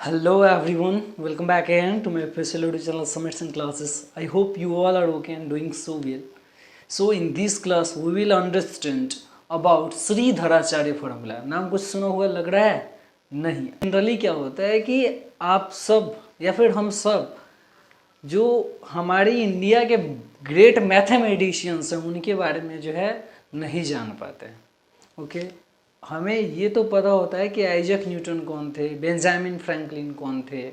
Hello everyone, welcome back again to my official YouTube channel Summits and Classes. I hope you all are okay and doing so well. So in this class we will understand about Sridharacharya formula. नाम कुछ सुना हुआ लग रहा है? नहीं. Generally क्या होता है कि आप सब या फिर हम सब जो हमारी इंडिया के ग्रेट मैथमेटिशियंस हैं उनके बारे में जो है नहीं जान पाते हैं. ओके हमें ये तो पता होता है कि आइजैक न्यूटन कौन थे, बेंजामिन फ्रैंकलिन कौन थे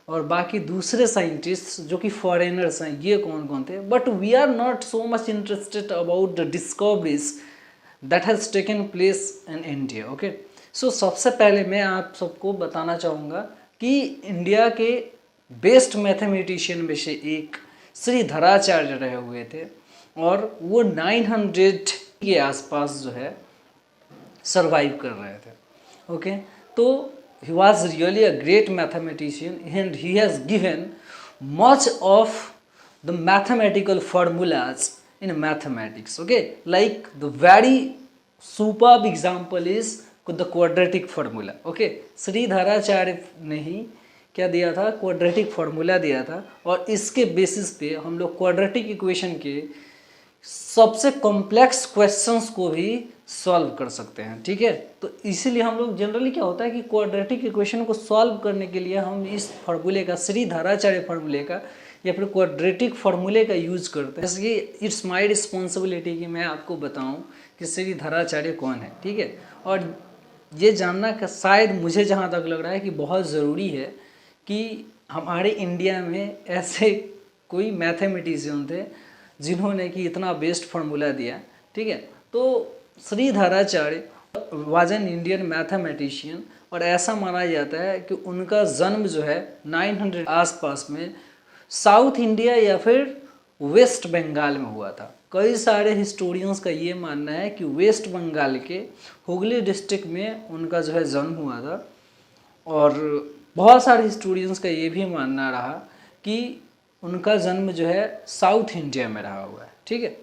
और बाकी दूसरे साइंटिस्ट जो कि फॉरेनर्स हैं ये कौन कौन थे, but we are not so much interested about the discoveries that has taken place in India. Okay so सबसे पहले मैं आप सबको बताना चाहूँगा कि इंडिया के बेस्ट मैथमेटिशियन में से एक श्री धराचार्य रहे हुए थे और वो 900 के आसपास जो है सर्वाइव कर रहे थे. ओके तो he was really a great mathematician and he has given much of the mathematical formulas in mathematics. Okay like the very superb example is the quadratic formula. Okay Sridharacharya ने ही क्या दिया था, quadratic formula दिया था और इसके basis पे हम लोग क्वाड्रेटिक इक्वेशन के सबसे कॉम्प्लेक्स क्वेश्चंस को भी सॉल्व कर सकते हैं. ठीक है तो इसीलिए हम लोग जनरली क्या होता है कि क्वाड्रेटिक इक्वेशन को सॉल्व करने के लिए हम इस फार्मूले का, श्री धराचार्य फार्मूले का या फिर क्वाड्रेटिक फार्मूले का यूज करते हैं. जैसे कि इट्स माय रिस्पॉन्सिबिलिटी कि मैं आपको बताऊं कि श्री धराचार्य कौन है. ठीक है और ये जानना का शायद मुझे जहाँ तक लग रहा है कि बहुत ज़रूरी है कि हमारे इंडिया में ऐसे कोई मैथमेटिशियन थे जिन्होंने कि इतना बेस्ट फार्मूला दिया. ठीक है तो Sridharacharya was an Indian mathematician और ऐसा माना जाता है कि उनका जन्म जो है 900 आसपास में साउथ इंडिया या फिर वेस्ट बंगाल में हुआ था. कई सारे हिस्टोरियंस का ये मानना है कि वेस्ट बंगाल के हुगली डिस्ट्रिक्ट में उनका जो है जन्म हुआ था और बहुत सारे हिस्टोरियंस का ये भी मानना रहा कि उनका जन्म जो है साउथ इंडिया में रहा हुआ है. ठीक है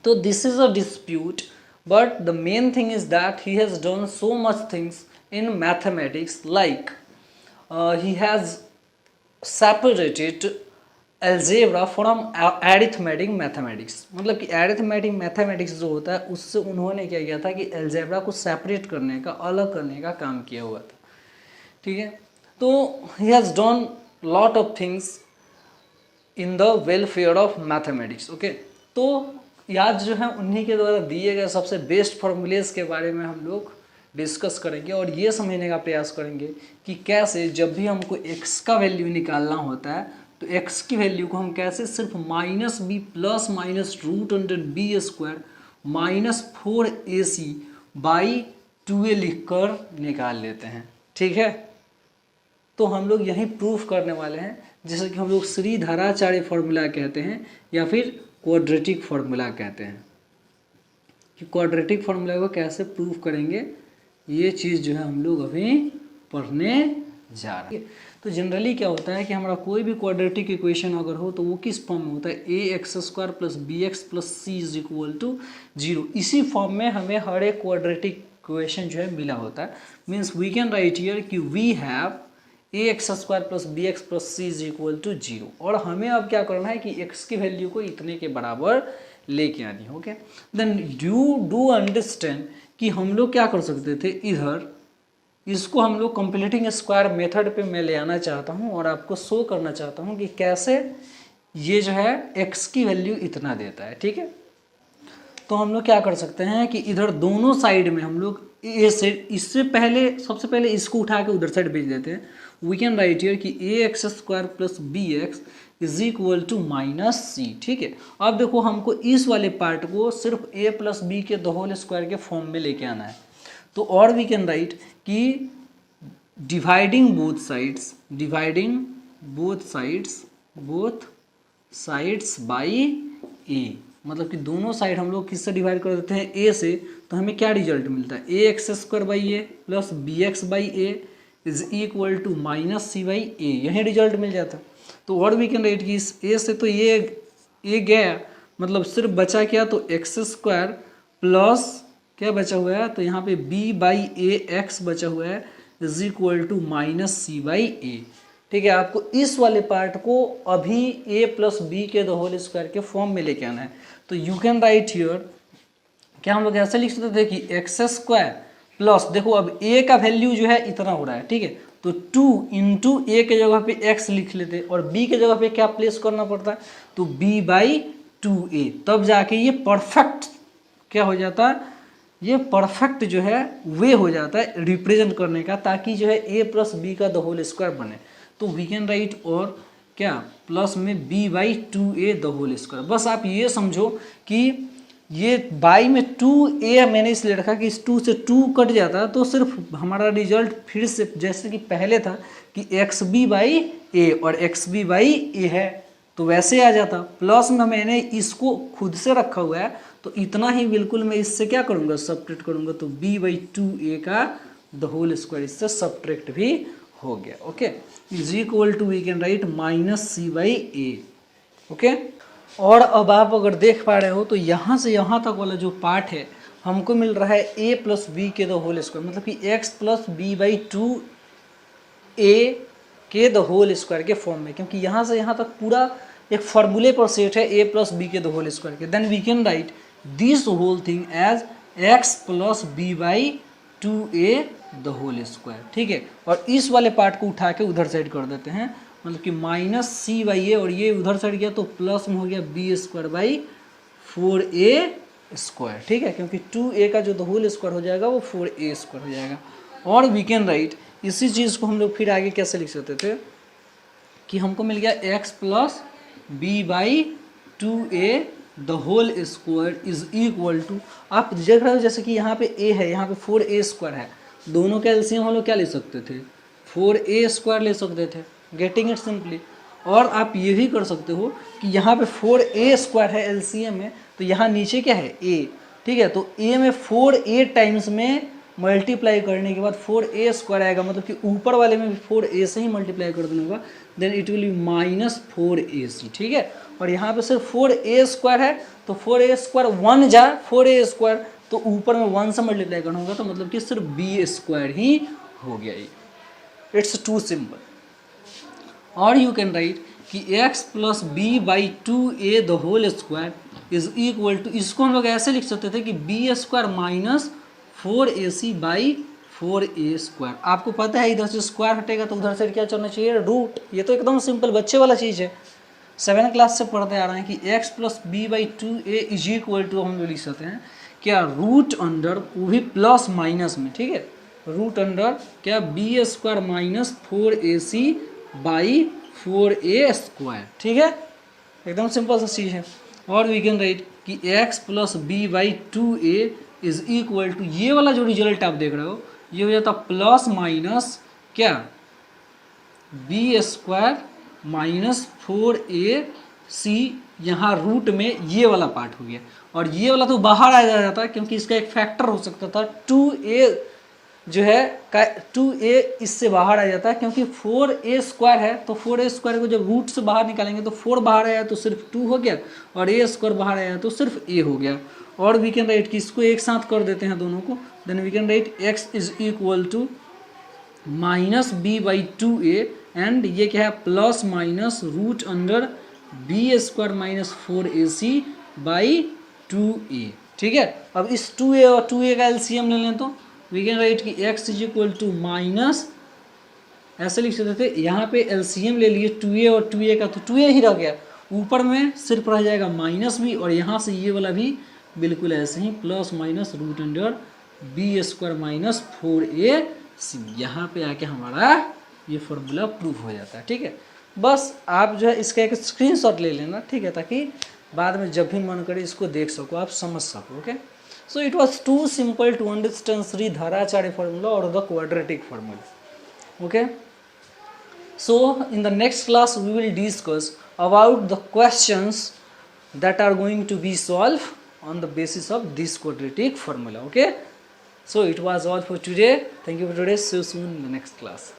तो this is a dispute but the main thing is that he has done so much things in mathematics like he has separated algebra from arithmetic mathematics. मतलब कि एरिथमेटिक मैथमेटिक्स जो होता है उससे उन्होंने क्या किया था कि एल्जेब्रा को सेपरेट करने का, अलग करने का काम किया हुआ था. ठीक है तो he has done lot of things in the welfare of mathematics. Okay तो याद जो है उन्हीं के द्वारा दिए गए सबसे बेस्ट फार्मूलेज के बारे में हम लोग डिस्कस करेंगे और ये समझने का प्रयास करेंगे कि कैसे जब भी हमको x का वैल्यू निकालना होता है तो x की वैल्यू को हम कैसे सिर्फ -b plus minus √b² -4ac/2a लिख कर निकाल लेते हैं. ठीक है तो हम लोग यही प्रूफ करने वाले हैं जैसे कि हम लोग श्री धराचार्य फार्मूला कहते हैं या फिर क्वाड्रेटिक फार्मूला कहते हैं. कि क्वाड्रेटिक फार्मूला को कैसे प्रूफ करेंगे ये चीज़ जो है हम लोग अभी पढ़ने जा रहे हैं. तो जनरली क्या होता है कि हमारा कोई भी क्वाड्रेटिक इक्वेशन अगर हो तो वो किस फॉर्म में होता है, ax² + bx + c = 0. इसी फॉर्म में हमें हर एक क्वाड्रेटिक इक्वेशन जो है मिला होता है. Means we can write here कि we have ax² + bx + c = 0 और हमें अब क्या करना है कि x की वैल्यू को इतने के बराबर लेके आनी है. ओके देन डू अंडरस्टैंड कि हम लोग क्या कर सकते थे, इधर इसको हम लोग कंप्लीटिंग स्क्वायर मेथड पे मैं ले आना चाहता हूँ और आपको शो करना चाहता हूँ कि कैसे ये जो है x की वैल्यू इतना देता है. ठीक है तो हम लोग क्या कर सकते हैं कि इधर दोनों साइड में हम लोग ए से इससे पहले सबसे पहले इसको उठा के उधर साइड भेज देते हैं. वी कैन राइट हियर कि ax² + bx = -c. ठीक है अब देखो हमको इस वाले पार्ट को सिर्फ a + b के होल स्क्वायर के फॉर्म में लेके आना है. तो और वी कैन राइट कि dividing both sides by a. मतलब कि दोनों साइड हम लोग किससे डिवाइड कर देते हैं, a से. तो हमें क्या रिजल्ट मिलता है, ax² + bx/a = -c/a. यही रिजल्ट मिल जाता है. तो और वी कैन राइट कि इस a से तो ये गया, मतलब सिर्फ बचा क्या, तो x² प्लस क्या बचा हुआ है, तो यहाँ पे b/ax बचा हुआ है is equal to minus C by A. ठीक है, आपको इस वाले पार्ट को अभी ए प्लस बी के द होल स्क्वायर के फॉर्म में लेके आना है। तो यू कैन राइट हियर, क्या हम लोग ऐसे लिख सकते थे कि एक्स स्क्वायर प्लस, देखो अब ए का वैल्यू जो है इतना हो रहा है, ठीक है, तो 2 इंटू ए के जगह पे एक्स लिख लेते और बी के जगह पे क्या प्लेस करना पड़ता है, तो बी बाई 2a, तब जाके ये परफेक्ट क्या हो जाता है, ये परफेक्ट जो है वे हो जाता है रिप्रेजेंट करने का, ताकि जो है ए प्लस बी का द होल स्क्वायर बने। तो वी कैन राइट और क्या प्लस में b by 2a the whole square. बस आप ये समझो कि ये बाई में 2a मैंने इसलिए रखा कि इस 2 से 2 कट जाता तो सिर्फ हमारा रिजल्ट फिर से जैसे कि पहले था कि एक्स बी बाई ए और एक्स बी बाई ए है तो वैसे आ जाता। प्लस में मैंने इसको खुद से रखा हुआ है तो इतना ही बिल्कुल मैं इससे क्या करूँगा, सब्ट्रैक्ट करूँगा, तो b बाई 2a का द होल स्क्वायर इससे सब्ट्रैक्ट भी हो गया। Okay, is equal to we can write minus C by A. Okay, और अब आप अगर देख पा रहे हो तो यहाँ से यहाँ तक वाला जो पार्ट है हमको मिल रहा है a प्लस बी के द होल स्क्वायर, मतलब कि x plus B by 2a के द होल स्क्वायर के फॉर्म में, क्योंकि यहाँ से यहाँ तक पूरा एक फॉर्मूले पर सेट है a प्लस बी के द होल स्क्वायर के। Then we can write this whole thing as x plus B by 2a the whole square. ठीक है, और इस वाले पार्ट को उठा के उधर साइड कर देते हैं, मतलब कि माइनस सी बाई ए, और ये उधर साइड गया तो प्लस में हो गया B square by 4a square. ठीक है, क्योंकि 2a का जो द होल स्क्वायर हो जाएगा वो 4a स्क्वायर हो जाएगा। और वी कैन राइट इसी चीज़ को हम लोग फिर आगे कैसे लिख सकते थे कि हमको मिल गया x plus B by 2a the whole square is equal to, आप देख रहे हो जैसे कि यहाँ पे a है, यहाँ पे 4a स्क्वायर है, दोनों का एलसीएम हम लोग क्या ले सकते थे, 4a स्क्वायर ले सकते थे, गेटिंग इट सिंपली। और आप ये भी कर सकते हो कि यहाँ पे 4a स्क्वायर है एलसीएम में, तो यहाँ नीचे क्या है a। ठीक है, तो a में 4a टाइम्स में मल्टीप्लाई करने के बाद 4a स्क्वायर आएगा, मतलब कि ऊपर वाले में भी 4a से ही मल्टीप्लाई कर देना होगा, then it will be minus 4ac। ठीक है, और यहाँ पे सिर्फ 4a स्क्वायर है तो 4a स्क्वायर 1 जा 4a स्क्वायर, तो ऊपर में 1 से मल्टीप्लाई करना होगा, तो मतलब कि सिर्फ b स्क्वायर ही हो गया ये। It's too simple. और यू कैन राइट कि x plus B by 2a the whole square is equal to, इसको हम लोग ऐसे लिख सकते थे कि b square minus 4ac by 4a square. आपको पता है इधर से स्क्वायर हटेगा तो उधर से क्या चलना चाहिए, रूट। ये तो एकदम सिंपल बच्चे वाला चीज़ है, 7th क्लास से पढ़ते आ रहे हैं कि x plus B by 2a is equal to हम लोग लिख सकते हैं क्या, रूट अंडर, वो भी प्लस माइनस में। ठीक है, रूट अंडर क्या B square minus 4ac by 4a square. ठीक है, एकदम सिंपल सा चीज़ है। और वी कैन राइट कि x plus B by 2a is equal to, ये वाला जो रिजल्ट आप देख रहे हो ये हो जाता प्लस माइनस क्या बी स्क्वायर माइनस 4ac, यहाँ रूट में ये वाला पार्ट हो गया, और ये वाला तो बाहर आ जाता क्योंकि इसका एक फैक्टर हो सकता था 2a जो है 2a इससे बाहर आ जाता है, क्योंकि 4a स्क्वायर है तो 4a स्क्वायर को जब रूट से बाहर निकालेंगे तो 4 बाहर आया तो सिर्फ 2 हो गया, और a स्क्वायर बाहर आया तो सिर्फ a हो गया। और वी कैन राइट कि इसको एक साथ कर देते हैं दोनों को, then we can write x is equal to minus B by 2a, and ये क्या है plus minus root under B square minus 4ac by 2a। ठीक है, अब इस 2a और 2a का एलसीएम ले लें तो वी कैन राइट कि x is equal to minus, ऐसे लिख सकते थे, यहाँ पे एलसीएम ले लिए 2a और 2a का, तो 2a ही रह गया, ऊपर में सिर्फ रह जाएगा माइनस भी, और यहाँ से ये वाला भी बिल्कुल ऐसे ही plus minus root under B square minus 4ac, यहाँ पे आके हमारा ये फॉर्मूला प्रूव हो जाता है। ठीक है, बस आप जो है इसका एक स्क्रीनशॉट ले लेना, ठीक है, ताकि बाद में जब भी मन करे इसको देख सको, आप समझ सको। Okay, so it was too simple to understand Sri Dharacharya formula or the quadratic formula. Okay, so in the next class we will discuss about the questions that are going to be solved on the basis of this quadratic formula. Okay, so it was all for today. Thank you for today. See you soon in the next class.